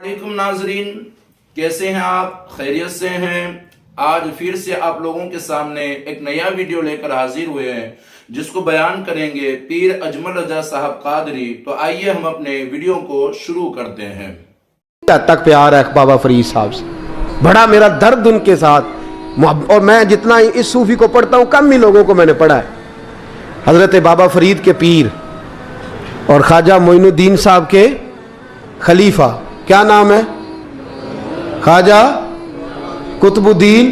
वालेकुम नाजरीन, कैसे हैं आप? खैरियत से हैं? आज फिर से आप लोगों के सामने एक नया वीडियो लेकर हाजिर हुए हैं जिसको बयान करेंगे पीर अजमल रजा साहब कादरी। तो आइए हम अपने वीडियो को शुरू करते हैं। तक प्यार है बाबा फरीद साहब से, बड़ा मेरा दर्द उनके साथ। और मैं जितना इस सूफी को पढ़ता हूँ कम ही लोगों को मैंने पढ़ा है। हजरत बाबा फरीद के पीर और ख्वाजा मोइनुद्दीन साहब के खलीफा, क्या नाम है? ख्वाजा कुतुबुद्दीन।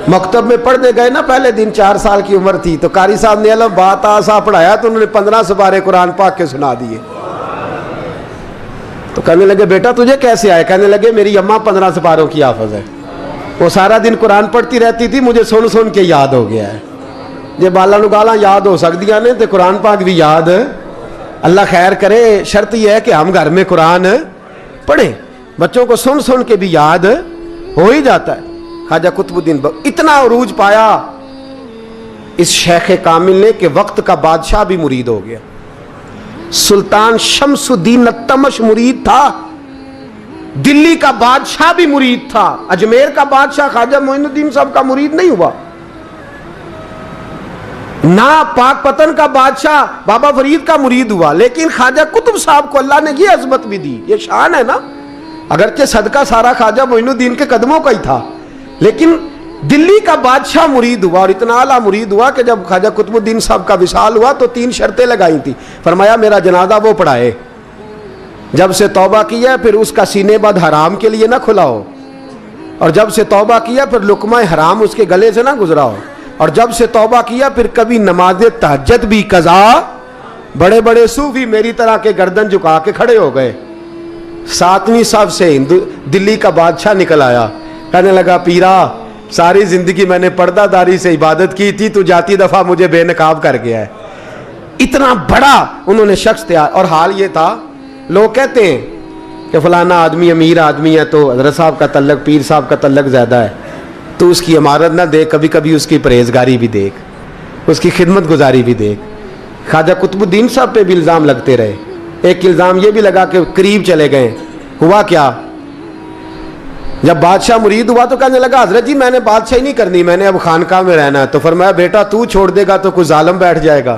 मकतब में पढ़ने गए ना, पहले दिन 4 साल की उम्र थी तो कारी साहब ने अलग बात आसा पढ़ाया तो उन्होंने 15 सुपारे कुरान पाक के सुना दिए। तो कहने लगे बेटा तुझे कैसे आए? कहने लगे मेरी अम्मा 15 सुपारों की हाफिज है, वो सारा दिन कुरान पढ़ती रहती थी, मुझे सुन सुन के याद हो गया है। जे बाला नु गाला याद हो सकदियां ने तो कुरान पाक भी याद, अल्लाह खैर करे। शर्त यह है कि हम घर में कुरान पढ़ें, बच्चों को सुन सुन के भी याद हो ही जाता है। ख्वाजा कुतुबुद्दीन इतना उरूज पाया इस शेख कामिल ने कि वक्त का बादशाह भी मुरीद हो गया। सुल्तान शमसुद्दीन तमश मुरीद था, दिल्ली का बादशाह भी मुरीद था, अजमेर का बादशाह ख्वाजा मोइनुद्दीन साहब का मुरीद नहीं हुआ ना, पाकपतन का बादशाह बाबा फरीद का मुरीद हुआ। लेकिन ख्वाजा कुतुब साहब को अल्लाह ने ये अजमत भी दी, ये शान है ना। अगरचे सदका सारा ख्वाजा मोइनुद्दीन के कदमों का ही था, लेकिन दिल्ली का बादशाह मुरीद हुआ और इतना आला मुरीद हुआ कि जब ख्वाजा कुतुबुद्दीन साहब का विसाल हुआ तो 3 शर्तें लगाई थी। फरमाया मेरा जनाजा वो पढ़ाए, जब से तौबा किया फिर उसका सीने बद हराम के लिए ना खुला हो, और जब से तौबा किया फिर लुकमा हराम उसके गले से ना गुजरा हो, और जब से तौबा किया फिर कभी नमाज तहज्जुद भी कज़ा। बड़े बड़े सूफी मेरी तरह के गर्दन झुका के खड़े हो गए। 7वीं साहब से दिल्ली का बादशाह निकल आया, कहने लगा पीरा सारी जिंदगी मैंने पर्दादारी से इबादत की थी, तू जाती दफा मुझे बेनकाब कर गया है। इतना बड़ा उन्होंने शख्स तैयार। और हाल ये था, लोग कहते हैं कि फलाना आदमी अमीर आदमी है तो हज़रत साहब का तल्लक पीर साहब का तल्लक ज़्यादा है, तो उसकी इमारत ना देख, कभी कभी उसकी परहेजगारी भी देख, उसकी खिदमत गुजारी भी देख। ख्वाजा कुतुबुद्दीन साहब पे भी इल्ज़ाम लगते रहे। एक इल्ज़ाम ये भी लगा कि करीब चले गए। हुआ क्या, जब बादशाह मुरीद हुआ तो कहने लगा हजरत जी मैंने बादशाही नहीं करनी, मैंने अब खानकाह में रहना है। तो फरमाया बेटा तू छोड़ देगा तो कोई जालिम बैठ जाएगा,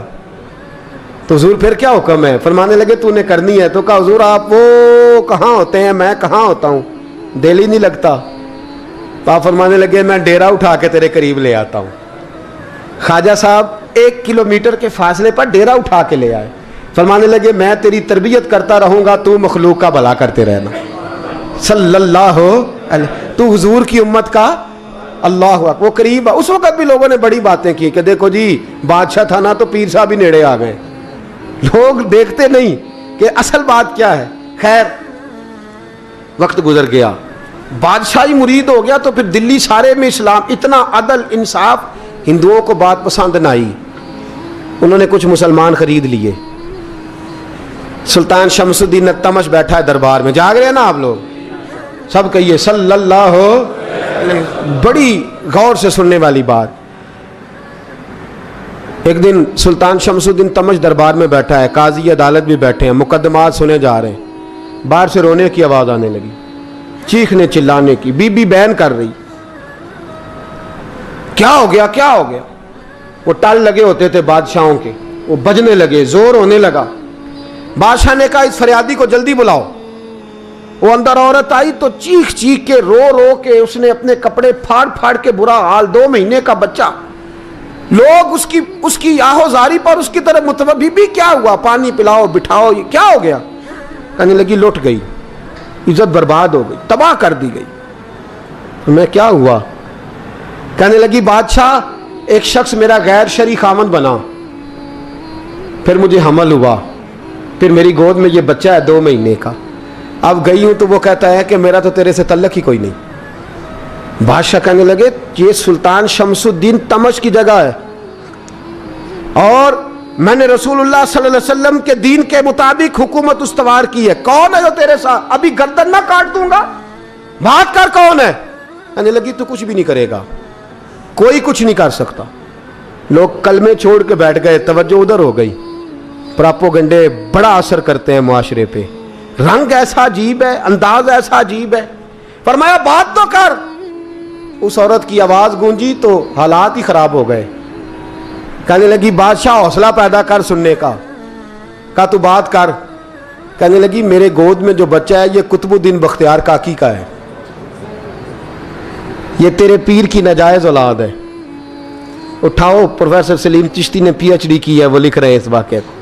तो हुजूर फिर क्या हुक्म है? फरमाने लगे तूने करनी है। तो कहा हुजूर आप वो कहाँ होते हैं, मैं कहाँ होता हूँ, दिल ही नहीं लगता। तो आप फरमाने लगे मैं डेरा उठा के तेरे करीब ले आता हूँ। ख्वाजा साहब 1 किलोमीटर के फासले पर डेरा उठा के ले आए। फरमाने लगे मैं तेरी तरबियत करता रहूँगा, तू मखलूक का भला करते रहना। सल्लल्लाहु अलैहि, तू हुजूर की उम्मत का अल्लाह अकबर। वो करीब, उस वक्त भी लोगों ने बड़ी बातें की कि देखो जी बादशाह था ना तो पीर साहब ही नेड़े आ गए। लोग देखते नहीं कि असल बात क्या है। खैर वक्त गुजर गया, बादशाही मुरीद हो गया, तो फिर दिल्ली सारे में इस्लाम, इतना अदल इंसाफ, हिंदुओं को बात पसंद न आई। उन्होंने कुछ मुसलमान खरीद लिए। सुल्तान शमसुद्दीन तमश बैठा है दरबार में, जाग रहे हैं ना आप लोग? सब कहिए सल्लल्लाहु अलैहि। बड़ी गौर से सुनने वाली बात। एक दिन सुल्तान शमसुद्दीन तमश दरबार में बैठा है, काजी अदालत भी बैठे हैं, मुकदमात सुने जा रहे हैं। बाहर से रोने की आवाज आने लगी, चीखने चिल्लाने की। बीबी बयान कर रही, क्या हो गया क्या हो गया? वो टल लगे होते थे बादशाहों के, वो बजने लगे, जोर होने लगा। बादशाह ने कहा इस फरियादी को जल्दी बुलाओ। वो अंदर औरत आई तो चीख चीख के रो रो के उसने अपने कपड़े फाड़ फाड़ के, बुरा हाल, 2 महीने का बच्चा। लोग उसकी आहोजारी पर उसकी तरफ मुतवज्जह। बीबी क्या हुआ? पानी पिलाओ बिठाओ, ये क्या हो गया? कहने लगी लुट गई, इज्जत बर्बाद हो गई, तबाह कर दी गई। तो मैं क्या हुआ? कहने लगी बादशाह एक शख्स मेरा गैर शरई खामन बना, फिर मुझे हमल हुआ, फिर मेरी गोद में ये बच्चा है 2 महीने का। अब गई हूं तो वो कहता है कि मेरा तो तेरे से तल्लक ही कोई नहीं। बादशाह कहने लगे ये सुल्तान शमसुद्दीन तमश की जगह है और मैंने रसूलुल्लाह सल्लल्लाहु अलैहि वसल्लम के दीन के मुताबिक हुकूमत उस्तवार की है। कौन है जो तेरे साथ? अभी गर्दन ना काट दूंगा, बात कर कौन है? कहने लगी तू कुछ भी नहीं करेगा, कोई कुछ नहीं कर सकता। लोग कलमे छोड़ के बैठ गए, तवज्जो उधर हो गई। प्रोपेगेंडे बड़ा असर करते हैं मुआशरे पे। रंग ऐसा अजीब है, अंदाज ऐसा अजीब है। फरमाया बात तो कर। उस औरत की आवाज गूंजी तो हालात ही खराब हो गए। कहने लगी बादशाह हौसला पैदा कर सुनने का। कहा तू बात कर। कहने लगी मेरे गोद में जो बच्चा है ये कुतुबुद्दीन बख्तियार काकी का है, ये तेरे पीर की नाजायज औलाद है। उठाओ, प्रोफेसर सलीम चिश्ती ने पीएचडी की है, वो लिख रहे हैं इस वाक़े को।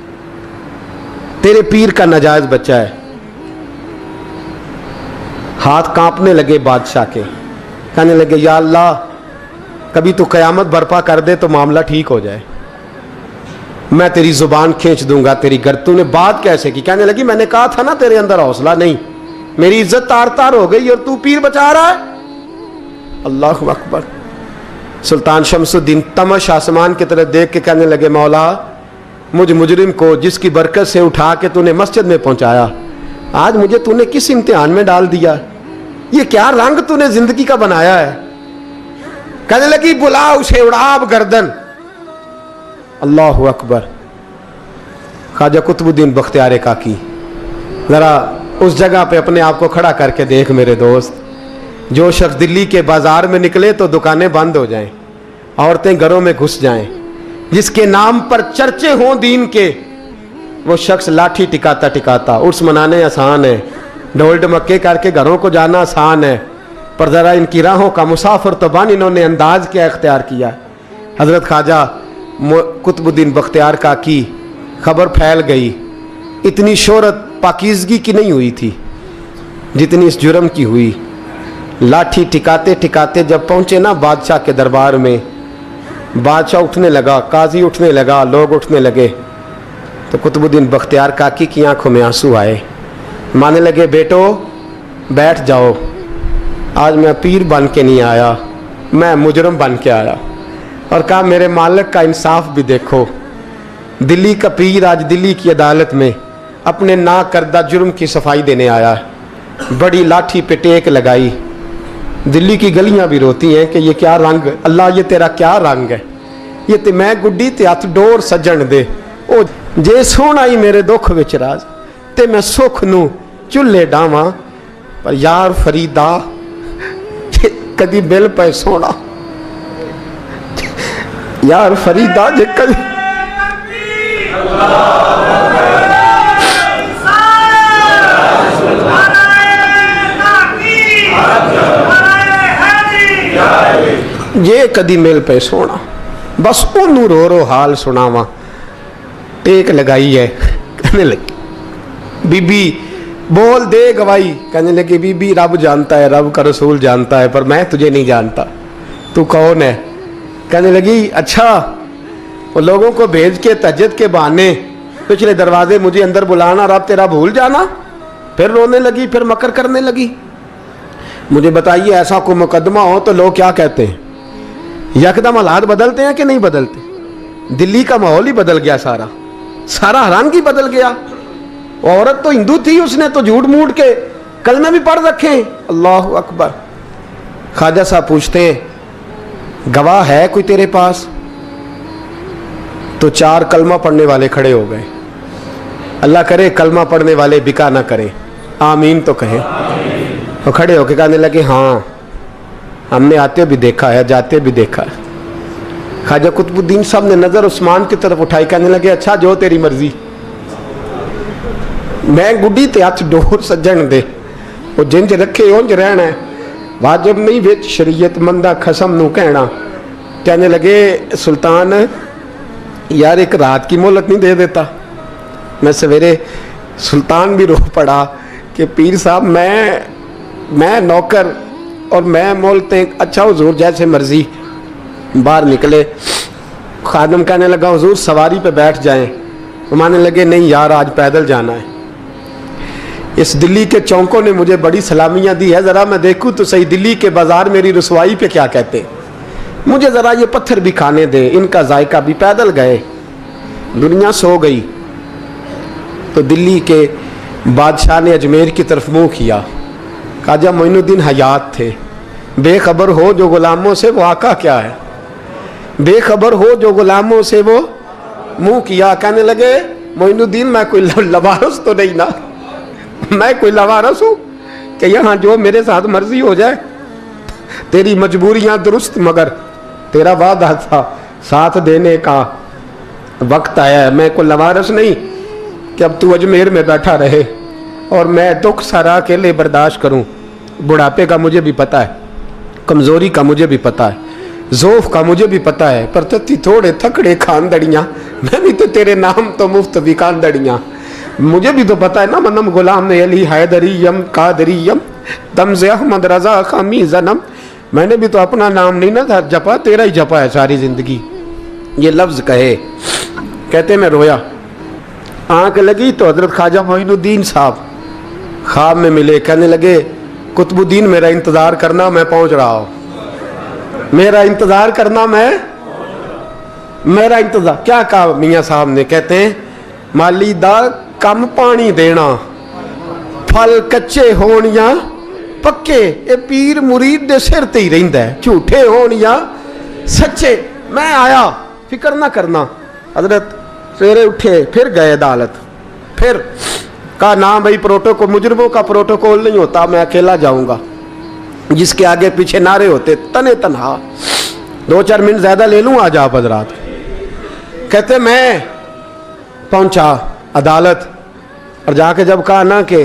तेरे पीर का नाजायज बच्चा है। हाथ कांपने लगे बादशाह के। कहने लगे या अल्लाह, कभी तो कयामत बर्पा कर दे तो मामला ठीक हो जाए, मैं तेरी जुबान खींच दूंगा तेरी गर्दन। तूने बात कैसे की? कहने लगी मैंने कहा था ना तेरे अंदर हौसला नहीं, मेरी इज्जत तार तार हो गई और तू पीर बचा रहा है। अल्लाह अकबर। सुल्तान शमसुद्दीन तमश आसमान की तरफ देख के कहने लगे मौला, मुझ मुजरिम को जिसकी बरकत से उठा के तूने मस्जिद में पहुंचाया, आज मुझे तूने किस इम्तिहान में डाल दिया? ये क्या रंग तूने जिंदगी का बनाया है? कहने लगी बुला उसे, उड़ाब गर्दन। अल्लाह अकबर। ख्वाजा कुतुबुद्दीन बख्तियार काकी, जरा उस जगह पे अपने आप को खड़ा करके देख मेरे दोस्त। जो शख्स दिल्ली के बाजार में निकले तो दुकानें बंद हो जाएं, औरतें घरों में घुस जाएं, जिसके नाम पर चर्चे हों दीन के, वो शख्स लाठी टिकाता टिकाता। उर्स मनाने आसान है, ढोल ढमक्के करके घरों को जाना आसान है, पर ज़रा इनकी राहों का मुसाफिर तो बन इन्होंने अंदाज क्या इख्तियार किया। हज़रत ख्वाजा कुतुबुद्दीन बख्तियार काकी, खबर फैल गई। इतनी शोहरत पाकीज़गी की नहीं हुई थी जितनी इस जुर्म की हुई। लाठी टिकाते टिकाते जब पहुंचे ना बादशाह के दरबार में, बादशाह उठने लगा, काजी उठने लगा, लोग उठने लगे, तो कुतुबुद्दीन बख्तियार काकी की आंखों में आंसू आए। माने लगे बेटो बैठ जाओ, आज मैं पीर बन के नहीं आया, मैं मुजरम बन के आया। और कहा मेरे मालिक का इंसाफ भी देखो। दिल्ली का पीर आज दिल्ली की अदालत में अपने ना करदा जुर्म की सफाई देने आया है। बड़ी लाठी पे टेक लगाई। दिल्ली की गलियां भी रोती हैं कि ये क्या रंग, अल्लाह ये तेरा क्या रंग है। ये ते मैं गुड्डी ते हथ डोर सजन दे, ओ जे सोना ही मेरे दुख विच राज, ते मैं सुख नू चुल्हे डावां, पर यार फरीदा कदी बिल पे सोना, यार फरीदा जे कदी ये कदी मिल पे सोना, बस ओनू रो रो हाल सुनावा। टेक लगाई है। कहने लगी बीबी बोल दे गवाही। कहने लगी बीबी रब जानता है, रब का रसूल जानता है, पर मैं तुझे नहीं जानता, तू कौन है? कहने लगी अच्छा, वो लोगों को भेज के तहज्जुद के बहाने पिछले दरवाजे मुझे अंदर बुलाना, रब तेरा भूल जाना। फिर रोने लगी, फिर मकर करने लगी। मुझे बताइए ऐसा कोई मुकदमा हो तो लोग क्या कहते हैं? यकदम हालात बदलते हैं कि नहीं बदलते? दिल्ली का माहौल ही बदल गया, सारा सारा रंग ही बदल गया। औरत तो हिंदू थी, उसने तो झूठ मूठ के कलमे भी पढ़ रखे। अल्लाह अकबर। ख्वाजा साहब पूछते हैं गवाह है कोई तेरे पास? तो 4 कलमा पढ़ने वाले खड़े हो गए। अल्लाह करे कलमा पढ़ने वाले बिका ना करें, आमीन तो कहें। तो खड़े होके कहने लगे हाँ हमने आते भी देखा है, जाते भी देखा है। ख्वाजा कुतुबुद्दीन साहब ने नजर उस्मान की तरफ उठाई। कहने लगे अच्छा जो तेरी मर्जी, मैं गुड्डी ते हथ डोर सज्जन दे, वो जिंज रखे उंज रहना है, वाजिब नहीं विच शरीयत मंदा खसम नू कहना। कहने लगे सुल्तान यार एक रात की मोहलत नहीं दे देता? मैं सवेरे सुल्तान भी रो पड़ा कि पीर साहब मैं नौकर और मैं मोलते। अच्छा हुजूर जैसे मर्जी। बाहर निकले। खादम कहने लगा हुजूर सवारी पे बैठ जाएं। मानने लगे नहीं यार आज पैदल जाना है। इस दिल्ली के चौकों ने मुझे बड़ी सलामियाँ दी है, ज़रा मैं देखूँ तो सही दिल्ली के बाजार मेरी रसवाई पे क्या कहते, मुझे ज़रा ये पत्थर भी खाने दे, इनका जायका भी। पैदल गए, दुनिया सो गई तो दिल्ली के बादशाह ने अजमेर की तरफ मुँह किया। ख्वाजा मोइनुद्दीन हयात थे। बेखबर हो जो गुलामों से वो आका क्या है, बेखबर हो जो गुलामों से वो मुँह किया। कहने लगे मोइनुद्दीन मैं कोई लबारस तो नहीं ना, मैं कोई लवारस हूं कि यहाँ जो मेरे साथ मर्जी हो जाए? तेरी मजबूरियां दुरुस्त, मगर तेरा वादा था साथ देने का, वक्त आया है। मैं कोई लवारस नहीं कि अब तू अजमेर में बैठा रहे और मैं दुख सारा अकेले बर्दाश्त करूं। बुढ़ापे का मुझे भी पता है, कमजोरी का मुझे भी पता है, ज़ोफ का मुझे भी पता है, पर तत्ती थोड़े थकड़े खानदड़ियाँ, मैं भी तो तेरे नाम तो मुफ्त भी खानदड़ियाँ। मुझे भी तो पता है ना, मनम गुलाम ने अली हैदरियम कादरियम तमज़े अहमद रजा खामी जन्म। मैंने भी तो अपना नाम नहीं ना था जपा, तेरा ही जपा है सारी जिंदगी। ये लफ्ज़ कहे, कहते मैं रोया, आँख लगी तो हजरत ख्वाजा मोइनुद्दीन साहब ख्वाब में मिले। कहने लगे कुतुबुद्दीन मेरा इंतज़ार करना, मैं पहुँच रहा हूँ। मेरा इंतज़ार करना, मेरा इंतज़ार। क्या कहा मियाँ साहब ने? कहते हैं माली दा कम पानी देना, फल कच्चे होण या पक्के, ये पीर मुरीद दे सिर ते ही रहिंदा है, झूठे होण या सच्चे। मैं आया, फिक्र ना करना। हजरत सवेरे उठे, फिर गए अदालत, फिर कहा ना भाई प्रोटोकॉल, मुजरमों का प्रोटोकॉल नहीं होता, मैं अकेला जाऊंगा। जिसके आगे पीछे नारे होते तने तनहा। 2-4 मिनट ज्यादा ले लूं आज आप हजरात। कहते मैं पहुंचा अदालत और जाके जब कहा ना कि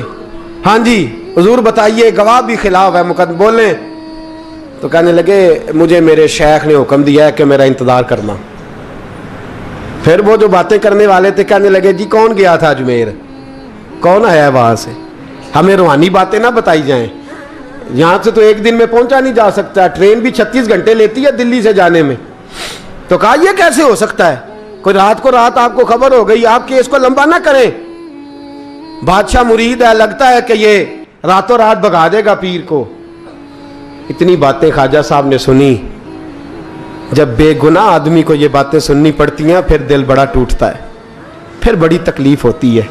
हाँ जी हुजूर बताइए, गवाह भी खिलाफ है, मुकदमा बोलें, तो कहने लगे मुझे मेरे शेख ने हुक्म दिया है कि मेरा इंतजार करना। फिर वो जो बातें करने वाले थे कहने लगे जी कौन गया था अजमेर, कौन आया है वहां से, हमें रूहानी बातें ना बताई जाएं। यहाँ से तो एक दिन में पहुंचा नहीं जा सकता, ट्रेन भी 36 घंटे लेती है दिल्ली से जाने में। तो कहा यह कैसे हो सकता है, कोई रात को रात आपको खबर हो गई, आप केस को लंबा ना करें। बादशाह मुरीद है, लगता है कि ये रातों रात भगा देगा पीर को। इतनी बातें ख्वाजा साहब ने सुनी। जब बेगुनाह आदमी को ये बातें सुननी पड़ती हैं फिर दिल बड़ा टूटता है, फिर बड़ी तकलीफ होती है।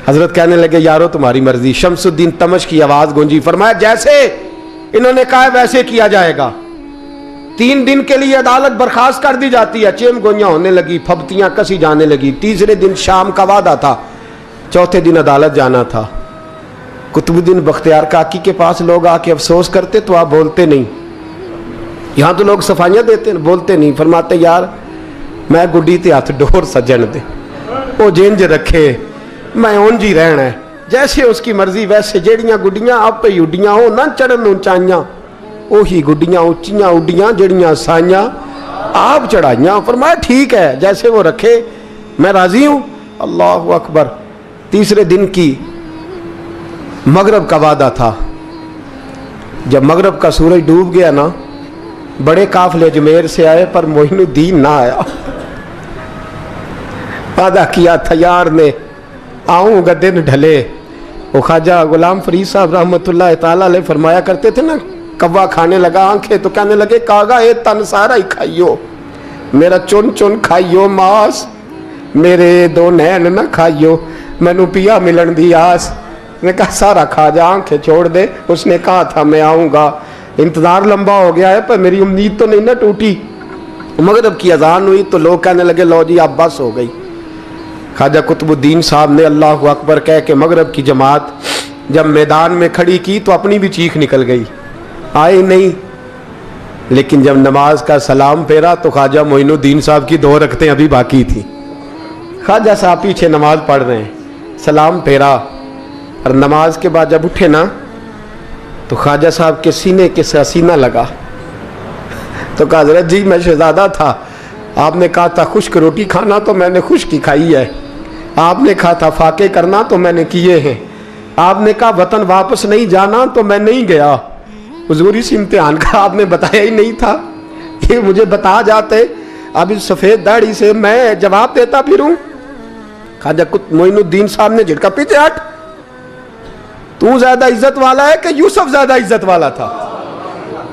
हजरत कहने लगे यारो तुम्हारी मर्जी। शमसुद्दीन तमश की आवाज गूंजी, फरमाया जैसे इन्होंने कहा वैसे किया जाएगा। 3 दिन के लिए अदालत बर्खास्त कर दी जाती है। चेम गोइयां होने लगी, फबतियां कसी जाने लगी। तीसरे दिन शाम का वादा था, चौथे दिन अदालत जाना था। कुतुबुद्दीन बख्तियार काकी के पास लोग आके अफसोस करते तो आप बोलते नहीं। यहाँ तो लोग सफाइयाँ देते बोलते नहीं। फरमाते यार मैं गुड्डी ते हथ डोर सजन दे, वो जिंज रखे मैं उंज ही रहना है, जैसे उसकी मर्जी वैसे। जेड़ियां गुड्डियां आप ही उड्डियां हो ना चढ़न ऊंचाइयां, ओही गुड्डियां उच्चियां उड्डियां जेड़ियां साइयां आप चढ़ाइयां। फरमाया ठीक है, जैसे वो रखे मैं राजी हूं। अल्लाह अकबर। तीसरे दिन की मगरब का वादा था। जब मगरब का सूरज डूब गया ना, बड़े काफले अजमेर से आए पर मोइनुद्दीन ना आया। वादा किया था यार ने, आऊंगा दिन ढले। वो ख्वाजा गुलाम फरीद साहब रहमतुल्लाह ताला अलैह फरमाया करते थे ना, कव्वा खाने लगा आंखें तो कहने लगे कागा ए तन सारा ही खाइयो, मेरा चुन चुन खाइयो मास, मेरे 2 नैन ना खाइयो, मैनू पिया मिलन दी आस। ने कहा सारा खा जा, आंखें छोड़ दे। उसने कहा था मैं आऊंगा, इंतजार लंबा हो गया है पर मेरी उम्मीद तो नहीं ना टूटी। मगरब की अजान हुई तो लोग कहने लगे लो जी अब बस हो गई। ख्वाजा कुतुबुद्दीन साहब ने अल्लाह अकबर कह के मगरब की जमात जब मैदान में खड़ी की तो अपनी भी चीख निकल गई, आए नहीं। लेकिन जब नमाज का सलाम फेरा तो ख्वाजा मोइनुद्दीन साहब की 2 रकतें अभी बाकी थी। ख्वाजा साहब पीछे नमाज पढ़ रहे हैं, सलाम फेरा और नमाज के बाद जब उठे ना तो ख्वाजा साहब के सीने के साथ सीना लगा। तो कहा हजरत जी मैं शहजादा था, आपने कहा था खुश्क रोटी खाना तो मैंने खुश्क ही खाई है, आपने कहा था फाके करना तो मैंने किए हैं, आपने कहा वतन वापस नहीं जाना तो मैं नहीं गया। हुजूर इस इम्तिहान का आपने बताया ही नहीं था, ये मुझे बता जाते अब इस सफ़ेद दाढ़ी से मैं जवाब देता फिरूं। ख्वाजा मोइनुद्दीन साहब ने झटका, पीछे हट, तू ज्यादा इज्जत वाला है कि यूसुफ ज्यादा इज्जत वाला था,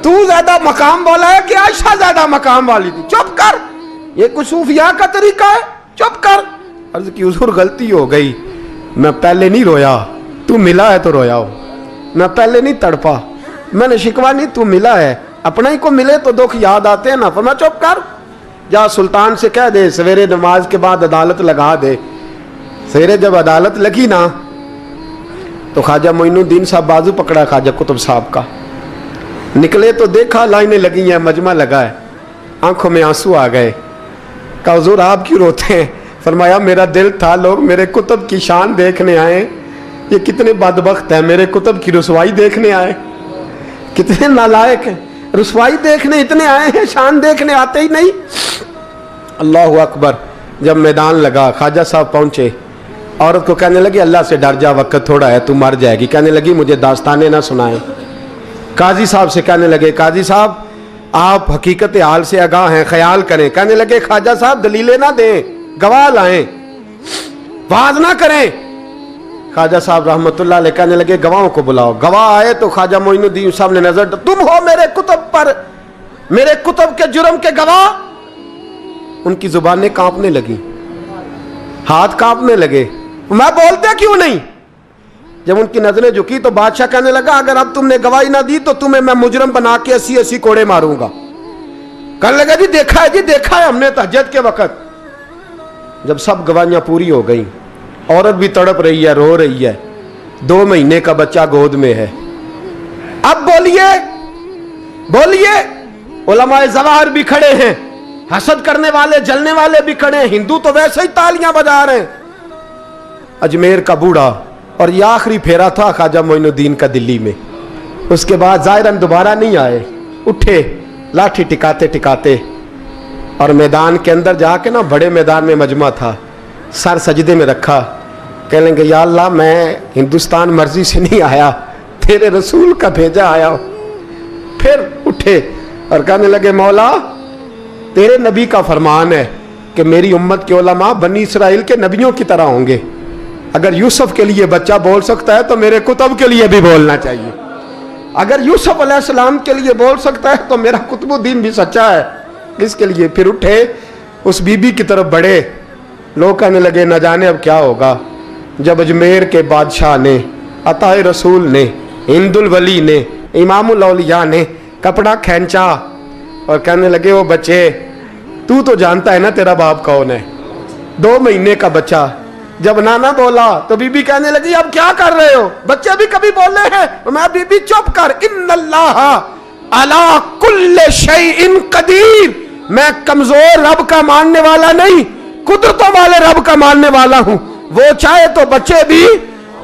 तू ज्यादा मकाम वाला है कि आयशा ज्यादा मकाम वाली थी, चुप कर, ये कुछ सूफिया का तरीका है, चुप कर। अर्ज की हुजूर गलती हो गई, मैं पहले नहीं रोया, तू मिला है तो रोया हो, मैं पहले नहीं तड़पा, मैंने शिकवा नहीं, तू मिला है, अपना ही को मिले तो दुख याद आते हैं ना। पर मैं चुप कर, जा सुल्तान से कह दे सवेरे नमाज के बाद अदालत लगा दे। सवेरे जब अदालत लगी ना तो ख्वाजा मोइनुद्दीन साहब बाजू पकड़ा ख्वाजा कुतुब साहब का, निकले तो देखा लाइनें लगी हैं, मजमा लगा है, आंखों में आंसू आ गए। कहा हुजूर आप क्यों रोते हैं? फरमाया मेरा दिल था लोग मेरे कुतुब की शान देखने आए, ये कितने बदबख्त हैं, मेरे कुतुब की रुसवाई देखने आए, कितने नालायक हैं, रुसवाई देखने इतने आए हैं, शान देखने आते ही नहीं। अल्लाह अकबर। जब मैदान लगा ख्वाजा साहब पहुंचे, औरत को कहने लगी अल्लाह से डर जा, वक्त थोड़ा है, तू मर जाएगी। कहने लगी मुझे दास्तानें ना सुनाएं। काजी साहब से कहने लगे काजी साहब आप हकीकत हाल से आगाह हैं, ख्याल करें। कहने लगे ख्वाजा साहब दलीलें ना दें, गवाह लाएं, वाज ना करें। ख्वाजा साहब रहमतुल्लाह अलैह कहने लगे गवाहों को बुलाओ। गवाह आए तो ख्वाजा मोइनुद्दीन साहब ने नजर, तुम हो मेरे कुतुब पर, मेरे कुतुब के जुर्म के गवाह। उनकी जुबानें कांपने लगी, हाथ कांपने लगे, मैं बोलते क्यों नहीं? जब उनकी नजरें झुकी तो बादशाह कहने लगा अगर अब तुमने गवाही ना दी तो तुम्हें मैं मुजरम बना के 80-80 कोड़े मारूंगा। कहने लगा जी देखा है, जी देखा है हमने तहज्जुद के वक्त। जब सब गवाहियां पूरी हो गई, औरत भी तड़प रही है, रो रही है, 2 महीने का बच्चा गोद में है। अब बोलिए बोलिए, उलमाए ज़वाहिर भी खड़े हैं, हसद करने वाले जलने वाले भी खड़े हैं, हिंदू तो वैसे ही तालियां बजा रहे हैं। अजमेर का बूढ़ा, और ये आखिरी फेरा था ख्वाजा मोइनुद्दीन का दिल्ली में। उसके बाद ज़ाहिरन दोबारा नहीं आए, उठे लाठी टिकाते टिकाते और मैदान के अंदर जाके ना, बड़े मैदान में मजमा था, सर सजदे में रखा, कह लेंगे या अल्लाह मैं हिंदुस्तान मर्जी से नहीं आया, तेरे रसूल का भेजा आया हूं। फिर उठे और कहने लगे मौला तेरे नबी का फरमान है कि मेरी उम्मत के उलमा बनी इसराइल के नबियों की तरह होंगे। अगर यूसुफ के लिए बच्चा बोल सकता है तो मेरे कुतुब के लिए भी बोलना चाहिए। अगर यूसुफ अलैहिस्सलाम के लिए बोल सकता है तो मेरा कुतुबुद्दीन भी सच्चा है। इसके लिए फिर उठे, उस बीबी की तरफ बढ़े। लोग कहने लगे न जाने अब क्या होगा। जब अजमेर के बादशाह ने, अताए रसूल ने, हिंदुल वली ने, इमामुल औलिया ने कपड़ा खींचा और कहने लगे वो बच्चे तू तो जानता है ना तेरा बाप कौन है, 2 महीने का बच्चा। जब नाना बोला तो बीबी कहने लगी अब क्या कर रहे हो, बच्चे भी कभी बोले हैं? मैं बीबी चुप कर, इन्नल्लाह अला कुल्ले शैइन कदीर, मैं कमजोर रब का मानने वाला नहीं, कुदरतों वाले रब का मानने वाला हूं। वो चाहे तो बच्चे भी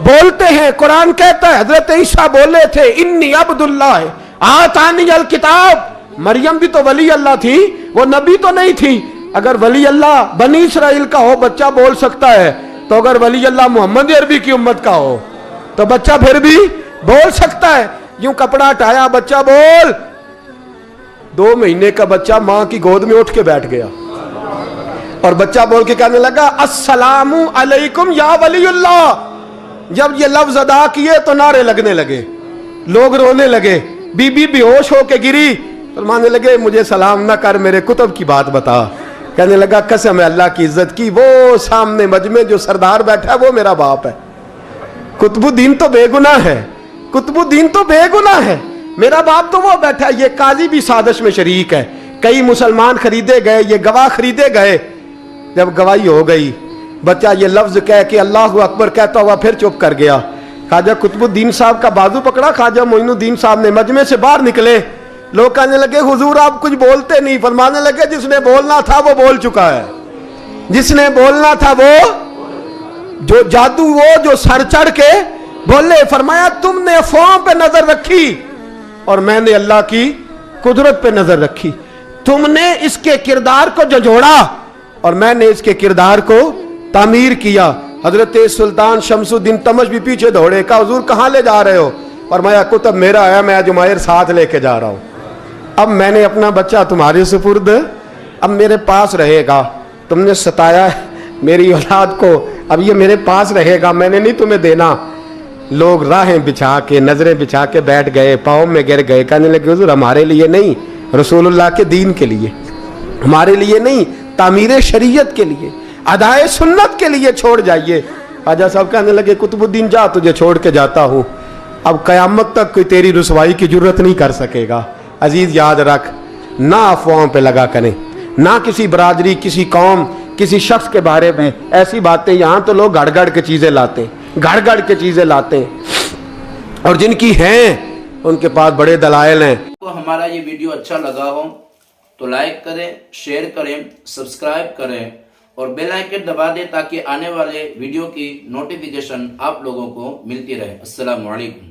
बोलते हैं। कुरान कहता है हजरत ईसा बोले थे इन्नी अब्दुल्लाह आतानी अल किताब। मरियम भी तो वली अल्लाह थी, वो नबी तो नहीं थी। अगर वली अल्लाह बनी इसराइल का हो बच्चा बोल सकता है, तो अगर वली अल्लाह मोहम्मद अरबी की उम्मत का हो तो बच्चा फिर भी बोल सकता है। यूं कपड़ा हटाया, बच्चा बोल। 2 महीने का बच्चा मां की गोद में उठ के बैठ गया और बच्चा बोल के कहने लगा अस्सलामु अलैकुम या वलीउल्लाह। जब ये लफ्ज अदा किए तो नारे लगने लगे, लोग रोने लगे, बीबी बेहोश होके गिरी। फरमाने लगे मुझे सलाम ना कर, मेरे कुतुब की बात बता। कहने लगा कसम है अल्लाह की इज्जत की, वो सामने मजमे जो सरदार बैठा है वो मेरा बाप है। कुतुबुद्दीन तो बेगुनाह है, कुतुबुद्दीन तो बेगुनाह है, मेरा बाप तो वो बैठा है। ये काजी भी साजिश में शरीक है। कई मुसलमान खरीदे गए, ये गवाह खरीदे गए। जब गवाही हो गई, बच्चा ये लफ्ज कह के अल्लाह अकबर कहता हुआ फिर चुप कर गया। ख्वाजा कुतुबुद्दीन साहब का बाजू पकड़ा, ख्वाजा मोइनुद्दीन साहब ने मजमे से बाहर निकले। लोग कहने लगे हुजूर आप कुछ बोलते नहीं। फरमाने लगे जिसने बोलना था वो बोल चुका है, जिसने बोलना था वो, जो जादू वो जो सर चढ़ के बोले। फरमाया तुमने अफवाहों पे नजर रखी और मैंने अल्लाह की कुदरत पे नजर रखी। तुमने इसके किरदार को झंझोड़ा और मैंने इसके किरदार को तामीर किया। हजरत सुल्तान शमसुद्दीन तमश भी पीछे दौड़े, कहा हुजूर कहां ले जा रहे हो? फरमाया कुतुब मेरा आया, मैं जुमैर साथ लेके जा रहा हूं। अब मैंने अपना बच्चा तुम्हारे सुपुर्द, अब मेरे पास रहेगा। तुमने सताया मेरी औलाद को, अब ये मेरे पास रहेगा, मैंने नहीं तुम्हें देना। लोग राहें बिछा के, नजरें बिछा के बैठ गए, पाँव में गिर गए। कहने लगे हुजूर हमारे लिए नहीं, रसूलुल्लाह के दीन के लिए, हमारे लिए नहीं, तामीर शरीयत के लिए, अदाए सुन्नत के लिए छोड़ जाइए। ख्वाजा साहब कहने लगे कुतुबुद्दीन जा, तुझे छोड़ के जाता हूं, अब कयामत तक कोई तेरी रुसवाई की जरूरत नहीं कर सकेगा। अजीज याद रख, ना अफवाहों पे लगा करें, ना किसी बरादरी, किसी कौम, किसी शख्स के बारे में ऐसी बातें। यहां तो लोग गड़ गड़ के चीजें लाते हैं, गड़ गड़ के चीजें लाते हैं। اور جن کی ہیں ان کے پاس بڑے دلائل ہیں. کو ہمارا یہ ویڈیو اچھا لگا ہو تو لائک کریں، شیئر کریں، سبسکرائب کریں اور بیل آئیکن دبا دیں تاکہ آنے والے ویڈیو کی نوٹیفیکیشن آپ لوگوں کو ملتی رہے. السلام علیکم.